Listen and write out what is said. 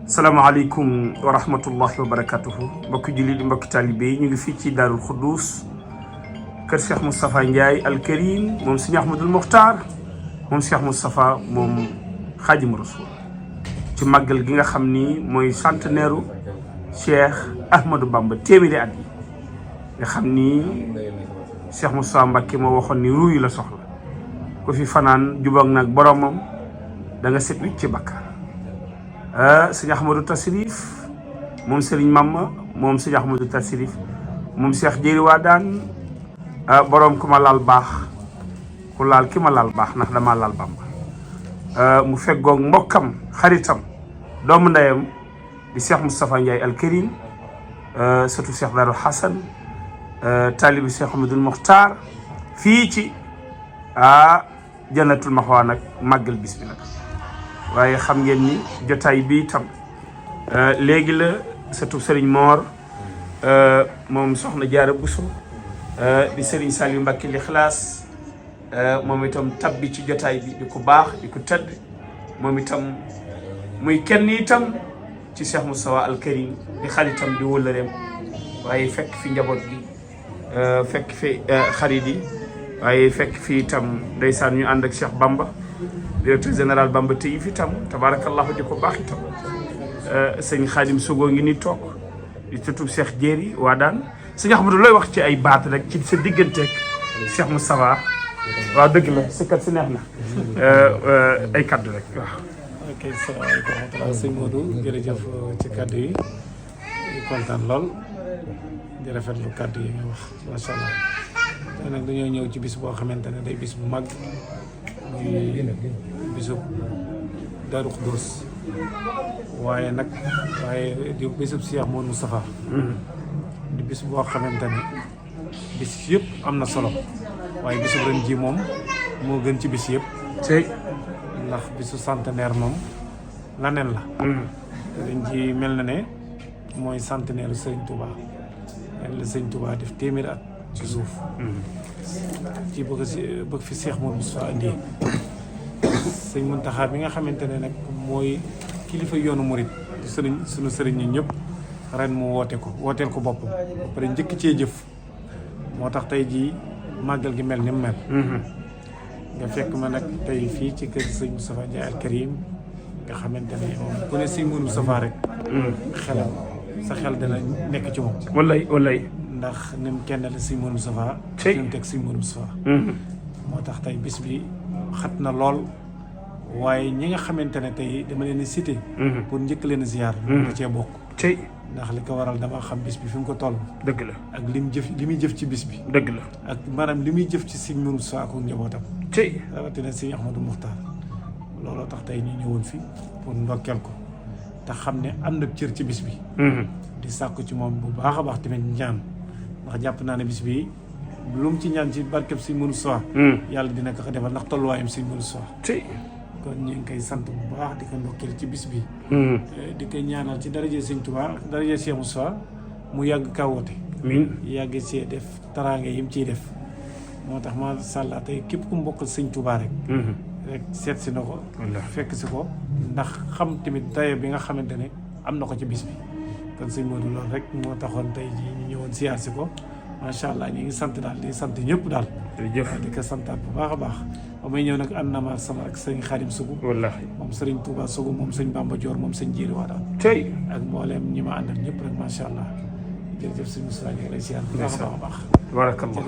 salaamaaleykum wa rahmatullahi wa barakatuhu mbokki jullit di mbokki taalibe yi ñu ngi fii ci Daarul Xuddus kër Cheikh Moustapha Ndiaye Al Karim moom Sëñ Ahmadul Muxtaar moom Cheikh Moustapha moom Xaadimu Rasuul ci màggal gi nga xam ni mooy centenaire u Cheikh Ahmadou Bamba téeméeri at yi nga xam ni Cheikh Moustapha Mbacké moo waxoon ni ruuyu la soxla ku fi fanaan jubóog nag boromam da nga set wicc ci bakkaar sëñ Ahmadou Tasrif moom Serigne Mamma moom sëñ Ahmadou Tasrif moom Cheikh Jéeri Waadaan borom ku ma laal baax ku laal ki ma laal baax ndax dama laal Bamba mu feggoog mbokkam xaritam doomu ndeyam di Cheikh Moustapha Ndiaye Al Karim surtout Cheikh Darou Hassan taalibi Cheikh Ahmadul Muxtaar fii ci Jannatul Maxwa nag màggal bis bi nag waaye xam ngeen ni jotaay bi itam léegi la surtout Serigne Mor moom soxna Jaara Buso di Serigne Saliou Mbacké Lixlaas moom itam tabbi ci jotaay bi di ko baax di ko tëdd moom itam muy kenn itam ci Cheikh Moustapha Al Karim di xaritam di wëllëreem waaye fekk fi njaboot gi fekk fi xarit yi waaye fekk fi itam ndeysaan ñu ànd ak Cheikh Bamba directeur général Bamba Tayif itam tabarakallahu di ko baax itam sëñ Xaadim Sogo ngi ni toog di tutub Cheikh Jéeri Waadaan sëñ Ahmadou looy wax ci ay baat rek ci sa digganteeg Cheikh Moustapha waaw dëgg la si kat si neex na ay kaddu rek waaw. ok salaamaaleykum wa rahmatulah sëñ Modou jërëjëf ci kaddu yi di kontaan lool di rafetlu kaddu yi nga wax macha allah te nag dañoo ñëw ci bis boo xamante ne day bis bu mag. muy bisub Daaru Xuddus waaye di bisub Cheikh Modou Moustapha di bis boo xamante ne bis yëpp am na solo waaye bisub ren ji moom moo gën ci bis yëpp ndax bisu centenaire moom laneen la te ren ji mel na ne mooy centenaire Sëriñ Touba la Sëriñ Touba def téeméeri at ci suuf ci bëgg fi Cheikh Modou Moustapha indi sëñ Muntaxa bi nga xamante ne nag mooy kilifa yoonu murit di sunu sëriñ ñi ñëpp ren mu wooteel ko boppam ba pare njëkk cee jëf moo tax tey jii màggal gi mel ni mu mel nga fekk ma nag tey fii ci kër sëñ Moustapha Ndiaye Al Karim nga xamante ne moom ku ne sëñ Modou Moustapha rek xelam sa xel dana nekk ci moom wallay ndax ni mu kenn la sëñ Modou Moustapha ni mu teg sëñ Modou Moustapha moo tax tey bis bi xat na lool waaye ñi nga xamante ne tey dama leen cité pour njëkk leen ziar nga cee bokk ndax li ko waral dama xam bis bi fi mu ko toll dëgg la ak li muy jëf ci bis bi dëgg la ak maanaam li muy jëf ci sëñ Modou Moustapha ak njabootam rawatina sëñ Ahmadou Muxtaar looloo tax tey ñu ñëwoon fi pour ndokkeel ko te xam ne am na cër ci bis bi di sàkku ci moom bu baax a baax tamit ñaan ndax jàpp naa ne bis bi lu mu ci ñaan ci barkeb sëñ Modou Moustapha yàlla dina ko defal ndax tolluwaayam sëñ Modou Moustapha kon ñu ngi koy sant bu baax di ko ndokkeel ci bis bi di koy ñaanal ci daraje sëñ Touba daraje Cheikh Moustapha mu yàgg kawoote yàgg see def taraange yi mu ciy def moo tax ma sàlla tey képp ku mbokkal sëñ Touba rek seet si na ko fekk si ko ndax xam tamit dayo bi nga xamante ne am na ko ci bis bi kon sëñ Modou loolu rek moo taxoon tey jii ñu ñëwoon siyaar si ko macha allah ñu ngi sant daal di sant ñëpp daal di ko santaat bu baax a baax ba may ñëw nag ànd na ma sama ak sëñ Xaadim Sougou wallaahi moom sëriñ Touba Sougou moom sëñ Bamba Dior moom sëñ Jéeri Waadaan ak mbooleem ñi ma àndal ñëpp rek macha allah jërëjëf sëñ Moustapha ñu ngi lay siyaar bu baax a baax barakallah.